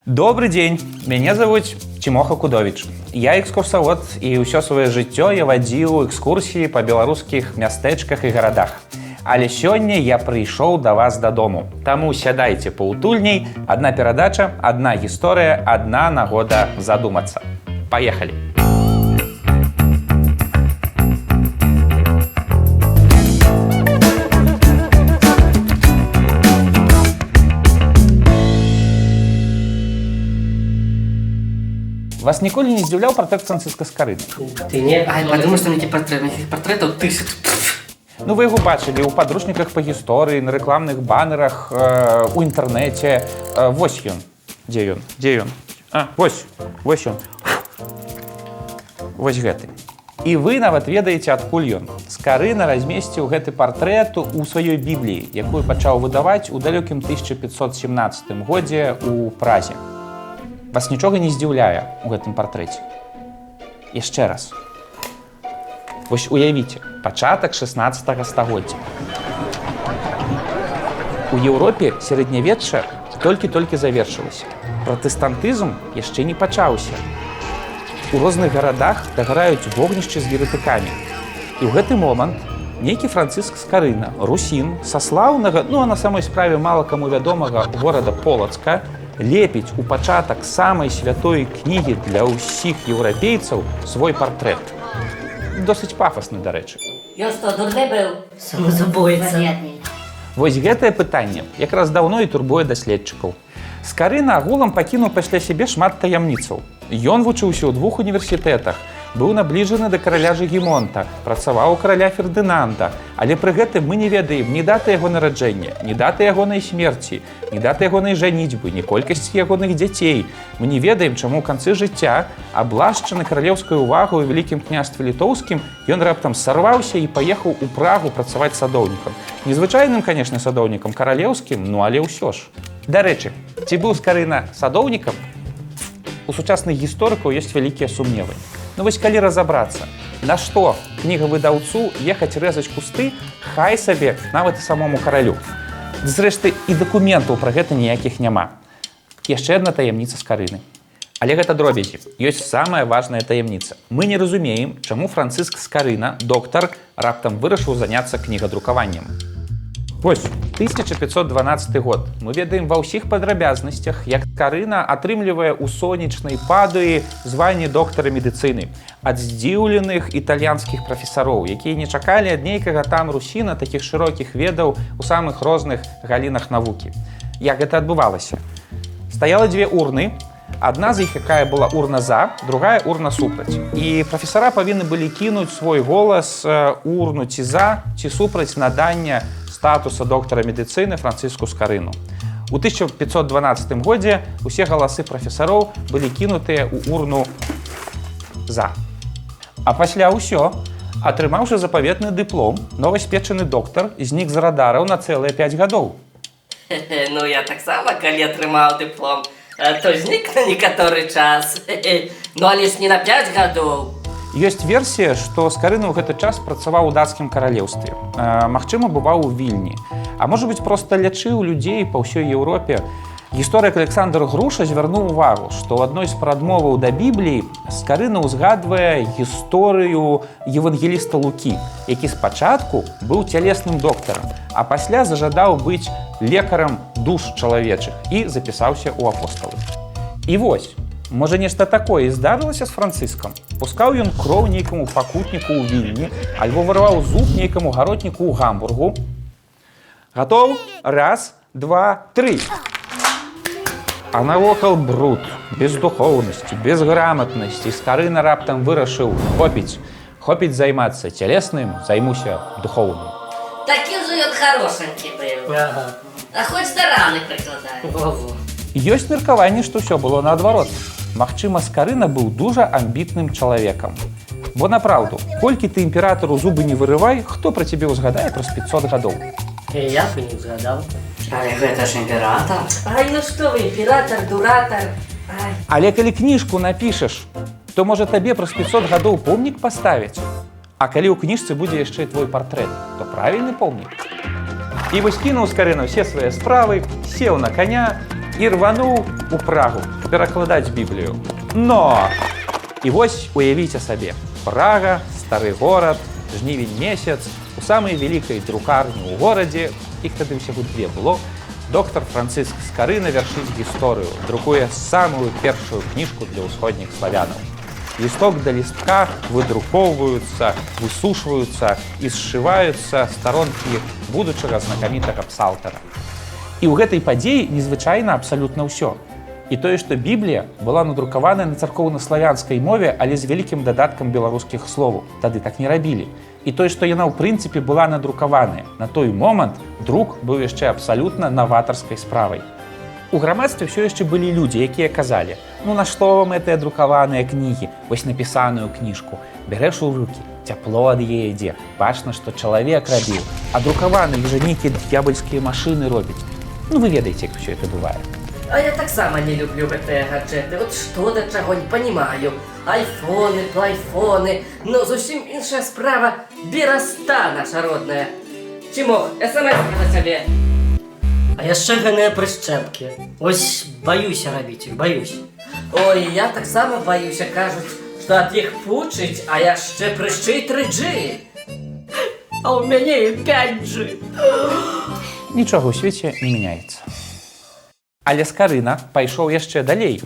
Добрый день, мяне зовут Тимоха Кудович. Я экскурсовод, і ўсё сваё жыццё я вадзіў экскурсіі па беларускіх мястэчках і гарадах. Але сёння я прыйшоў да вас дадому. Таму сядайце паутульней, адна перадача, адна гісторыя, адна нагода задумацца. Паехалі! Вас ніколі не здзіўляў партрэт Францыска Скарыны? Ты не? Ай, подумай, что мне этих портретов тысяч. Ну, вы яго бачылі ў падручніках па гісторыі, на рэкламных банерах, у інтэрнэце. Вось ён. Дзе ён? Дзе ён? Вось ён. Вось гэты. І вы нават ведаеце, адкуль ён. Скарына размесціў гэты партрэт у сваёй бібліі, якую пачаў выдаваць у далёкім 1517 годзе ў Празе. Вас нічога не здзіўляе ў гэтым партрэце. Яшчэ раз. Вось уявіце, пачатак 16 стагоддзя. У Еўропе сярэднявечча толькі-толькі завершылася. Пратэстантызм яшчэ не пачаўся. У розных гарадах дагараюць вогнішчы з еретыкамі. І ў гэты момант нейкі Францыск Скарына, русін, са слаўнага, а на самой справе мала каму вядомага горада Полацка, лепіць у пачатак самай святой кнігі для ўсіх еўрапейцаў свой партрэт. Досыць пафасны, дарэчы. Ён што, дурны быў? Самозабойца. Вось гэтае пытанне якраз даўно і турбуе даследчыкаў. Скарына агулам пакінуў пасля сябе шмат таямніцаў. Ён вучыўся ў 2 універсітэтах, быў набліжаны да караля Жыгімонта, працаваў у караля Фердынанда, але пры гэтым мы не ведаем ні даты яго нараджэння, ні даты ягонай смерці, ні даты ягонай жаніцьбы, ні колькасці ягоных дзяцей. Мы не ведаем, чаму ў канцы жыцця, аблашчаны каралеўскай увагай у вялікім княстве літоўскім, ён раптам сарваўся і паехаў у Прагу працаваць садоўнікам. Незвычайным, канешне, садоўнікам, каралеўскім, але ўсё ж. Дарэчы, ці быў Скарына садоўнікам? У сучасных гісторыкаў ёсць вялікія сумневы. Вось калі разабрацца, на што кнігавыдаўцу ехаць рэзаць кусты, хай сабе нават і самому каралю. Зрэшты, і дакументаў пра гэта ніякіх няма. Яшчэ адна таямніца Скарыны. Але гэта дробязі. Ёсць самая важная таямніца. Мы не разумеем, чаму Францыск Скарына, доктар, раптам вырашыў заняцца кнігадрукаваннем. Вось, 1512 год. Мы ведаем ва ўсіх падрабязнасцях, як Скарына атрымлівае ў сонечнай Падуі званне доктара медыцыны ад здзіўленых італьянскіх прафесароў, якія не чакалі ад нейкага там русіна такіх шырокіх ведаў у самых розных галінах навукі. Як гэта адбывалася? Стаяла 2 урны, адна з іх, якая была урна за, другая урна супраць. І прафесара павінны былі кінуць свой голас урну ці за, ці супраць надання статуса доктара медыцыны Францыску Скарыну. У 1512 годзе усе галасы прафесароў былі кінутыя ў урну за. А пасля ўсё, атрымаўшы запаветны дыплом, новаспечаны доктар знік з радараў на цэлыя 5 гадоў. Ну, я таксама, калі атрымаў дыплом, то знік на некаторы час. Ну, але ж не на 5 гадоў. Ёсць версія, што Скарына ў гэты час працаваў у дацкім каралеўстве. Магчыма, бываў у Вільні. А можа быць, проста лячыў людзей па ўсёй Еўропе. Гісторык Александр Груша звярнуў увагу, што ў адной з прадмоваў да Бібліі Скарына ўзгадвае гісторыю евангеліста Лукі, які спачатку быў цялесным доктарам, а пасля зажадаў быць лекарам душ чалавечых і запісаўся ў апосталы. І вось, можа, нешта такое і здарылася з Францыскам. Пускаў ён кроў нейкаму пакутніку ў Вільні, альбо вырваў зуб нейкаму гаротніку ў Гамбургу. Гатоў? Раз, два, тры. А навокал бруд, бездухоўнасці, безграмотнасці. Скарына раптам вырашыў: хопіць займацца цялесным, займуся духоўным. Такі ўжо ён харошанькі быў. А хоць да раны прыкладае. Ёсць меркаванне, што ўсё было наадварот. Магчыма, Скарына быў дужа амбітным чалавекам. Бо напраўду, колькі ты імператару зубы не вырывай, хто пра цябе ўзгадае праз 500 гадоў? Я б не ўзгадаў. Але гэта ж імператар. Ай, ну што вы, імператар, дуратар. Але калі кніжку напішаш, то можа табе праз 500 гадоў помнік паставіць. А калі ў кніжцы будзе яшчэ твой партрэт, то правільны помнік. І вось кінуў Скарына ўсе свае справы, сеў на каня і рвануў у Прагу перакладаць Біблію. Но! І вось уявіце сабе, Прага, стары горад, жнівень месяц, у самай вялікай друкарні ў горадзе, іх тады ўсяго две было, доктар Францыск Скарына вяршыць гісторыю, друкуе самую першую кніжку для ўсходніх славянаў. Лісток да лістка выдрукоўваюцца, высушваюцца і сшываюцца старонкі будучага знакамітага псалтара. І ў гэтай падзеі незвычайна абсалютна ўсё. І тое, што Біблія была надрукаваная на царкоўна-славянскай мове, але з вялікім дадаткам беларускіх словаў. Тады так не рабілі. І тое, што яна ў прынцыпе была надрукаваная. На той момант друк быў яшчэ абсалютна наватарскай справай. У грамадстве ўсё яшчэ былі людзі, якія казалі: «Ну на што вам гэтыя друкаваныя кнігі, вось напісаную кніжку, бярэш у рукі, цяпло ад яе ідзе, бачна, што чалавек рабіў, а друкаваны ўжо нейкія д'ябальскія машыны робяць». Ну вы ведаеце, як усё это бывае. А я так само не люблю гэтыя гаджеты. Вот что до чего не понимаю. Айфоны, плайфоны. Но зусім іншая справа бераста наша родная. Ці мог смс на сябе? А яшчэ гэтыя прышчэпкі. Ось баюся рабіць іх, баюсь. Ой, я так само баюся, кажуць, што ад іх пучыць, а яшчэ прышчы 3G. А ў мяне і 5G. Нічога ў свеце не мяняецца. Але Скарына пайшоў яшчэ далей.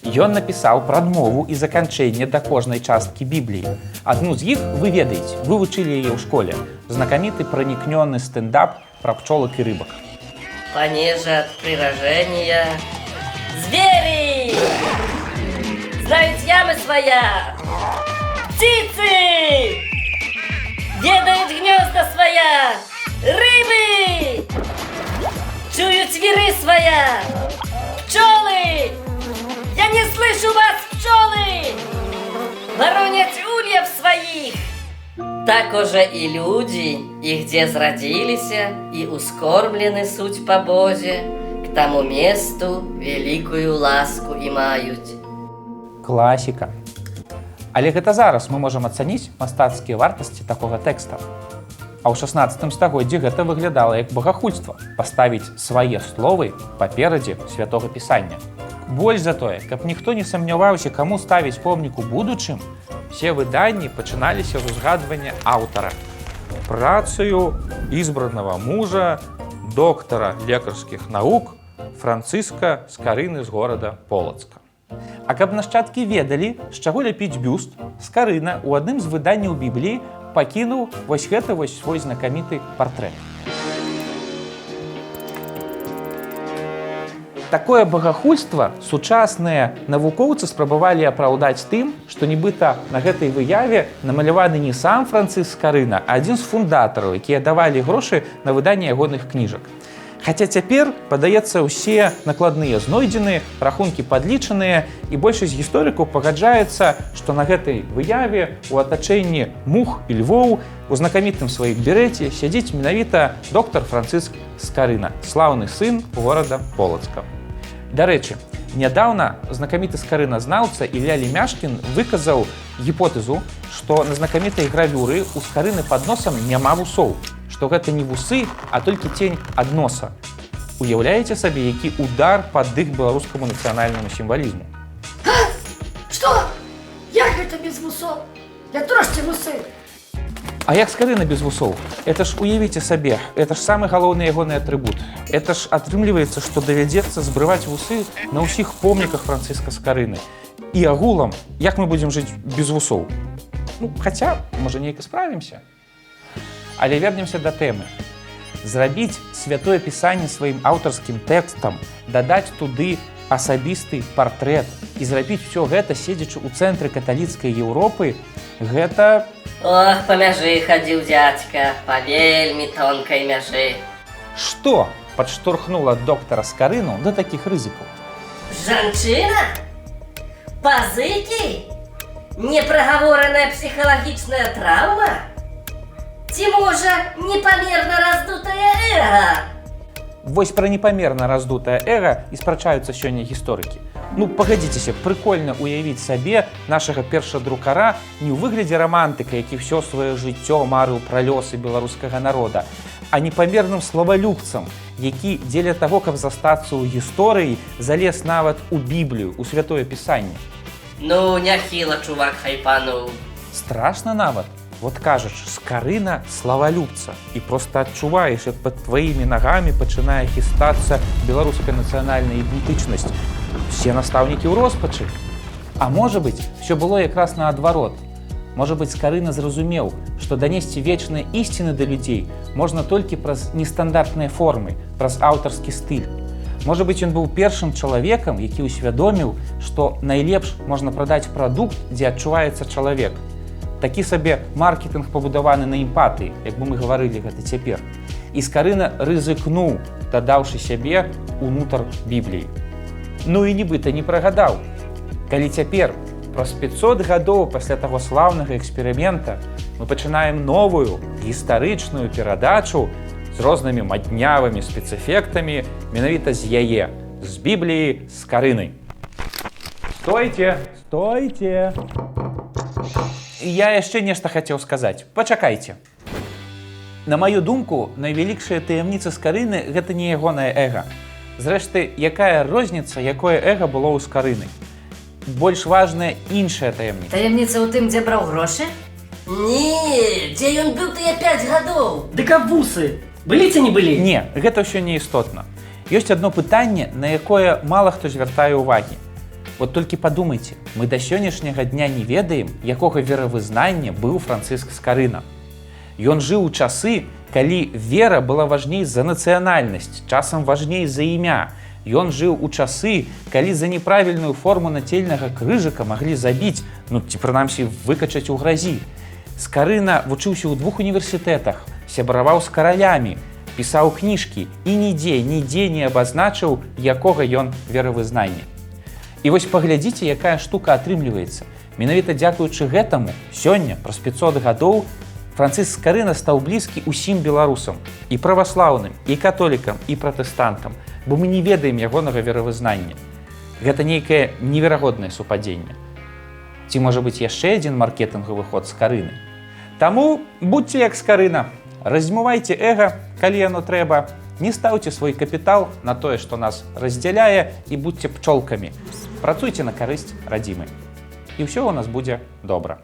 Ён напісаў прадмову і заканчэнне да кожнай часткі Бібліі. Адну з іх вы ведаеце, вы вучылі яе ў школе. Знакаміты пранікнёны стэндап пра пчолак і рыбак. Понеже от приражения звери знают ямы своя, птицы ведают гнезда своя, рыбы чуют миры своя, пчелы, я не слышу вас, пчелы, воронят ульев своих. Так уже и люди, и где зрадилися, и ускормлены суть по Бозе, к тому месту великую ласку имают. Класіка. Але гэта зараз мы можам ацаніць мастацкія вартасці такога тэкста. А ў 16 стагоддзі гэта выглядала як багахульства – паставіць свае словы паперадзе святога пісання. Больш за тое, каб ніхто не сумняваўся, каму ставіць помнік у будучым, все выданні пачыналіся з узгадвання аўтара. Працаю ізбранага мужа, доктара лекарскіх навук Францыска Скарыны з горада Полацка. А каб нашчадкі ведалі, з чаго ляпіць бюст, Скарына ў адным з выданняў Бібліі пакінуў вось гэты вось свой знакаміты партрэт. Такое багахульства сучасныя навукоўцы спрабавалі апраўдаць тым, што нібыта на гэтай выяве намаляваны не сам Францыск Скарына, а адзін з фундатараў, якія давалі грошы на выданне ягоных кніжак. Хаця цяпер, падаецца, усе накладныя знойдзены, рахункі падлічаныя, і большасць гісторыкаў пагаджаецца, што на гэтай выяве у атачэнні мух і львоў у знакамітым сваім берэце сядзіць менавіта доктар Францыск Скарына, слаўны сын горада Полацка. Дарэчы, нядаўна знакаміты скарыназнаўца Ілля Лемяшкін выказаў гіпотэзу, што на знакамітай гравюры у Скарыны пад носам няма вусоў, што гэта не вусы, а толькі тень ад носа. Уяўляеце сабе, які удар пад дых беларускаму нацыянальнаму сімвалізму? Что? Як гэта без вусоў? Я трошки вусы. А як Скарына без вусоў? Это ж уявіце сабе, это ж самы галоўны ягоны атрыбут. Это ж атрымліваецца, што давядзецца збрываць вусы на ўсіх помніках Францыска Скарыны. І агулам, як мы будзем жыць без вусоў? Ну, хаця, можа, неяк і справімся. Але вернемся да тэмы. Зрабіць святое пісанне сваім аўтарскім тэкстам, дадаць туды асабісты партрэт і зрабіць усё гэта, седзячы ў цэнтры каталіцкай Еўропы, гэта... Ох, по мяжы ходил дядька, по вельми тонкой мяжы. Што падштурхнула доктара Скарыну да такіх рызыкаў? Жанчына? Пазыкі? Непроговоренная психологичная травма? Ці можа непомерно раздутое эго? Вось пра непамерна раздутае эга і спрачаюцца сёння гісторыкі. Ну, пагадзіцеся, прыкольна ўявіць сабе нашага першадрукара не ў выглядзе рамантыка, які ўсё сваё жыццё марыў пра лёсы беларускага народа, а непамерным славалюбцам, які дзеля таго, каб застацца ў гісторыі, залез нават у Біблію, у святое пісанне. Ну, няхіла, чувак, хайпануў. Страшна нават. Вот кажаш, скарына славалюбца, і проста адчуваеш, як пад тваімі нагамі пачынае хістацца беларуская нацыянальная ідэнтычнасць. Все настаўнікі ў роспачы. А можа быць, усё было якраз наадварот. Можа быць, скарына зразумеў, што данесці вечныя ісціны да людзей можна толькі праз нестандартныя формы, праз аўтарскі стыль. Можа быць, ён быў першым чалавекам, які ўсвядоміў, што найлепш можна прадаць прадукт, дзе адчуваецца чалавек. Такі сабе маркетынг пабудаваны на эмпатыі, як бы мы гаварылі гэта цяпер. І скарына рызыкнуў, дадаўшы сябе ўнутр Бібліі. Ну і нібыта не прагадаў. Калі цяпер, праз 500 гадоў пасля таго слаўнага эксперымента, мы пачынаем новую гістарычную перадачу з рознымі маднявымі спецэфектамі менавіта з яе, з Бібліі, з скарынай. Стойце, стойце! Я яшчэ нешта хацеў сказаць. Пачакайце. На маю думку, найвялікшая таямніца скарыны гэта не ягонае эга. Зрэшты, якая розніца, якое эга было ў скарыны? Больш важная іншая таямніца. Таямніца ў тым, дзе браў грошы? Не, дзе ён быў тыя 5 гадоў? Дык а вусы? Былі ці не былі? Не, гэта ўсё не істотна. Ёсць адно пытанне, на якое мала хто звяртае ўвагі. Вот толькі падумайце, мы да сённяшняга дня не ведаем, якога веравызнання быў Францыск Скарына. Ён жыў у часы, калі вера была важней за нацыянальнасць, часам важней за імя. Ён жыў у часы, калі за неправільную форму нацельнага крыжыка маглі забіць, ці прынамсі выкачаць у гразі. Скарына вучыўся ў 2 універсітэтах, сябраваў з каралямі, пісаў кніжкі і нідзе не абазначыў, якога ён веравызнання. І вось паглядзіце, якая штука атрымліваецца. Менавіта дзякуючы гэтаму, сёння, праз 500 гадоў, Францыск Скарына стаў блізкі ўсім беларусам, і праваслаўным, і католікам, і пратэстантам, бо мы не ведаем ягонага веравызнання. Гэта нейкае неверагоднае супадзенне. Ці можа быць яшчэ адзін маркетынгавы ход Скарыны? Таму будьце як Скарына, размывайце эга, калі яно трэба, не стаўце свой капітал на тое, што нас раздзяляе, і будьце пчолкамі. Працуйце на карысць радзімы. І ўсё ў нас будзе добра.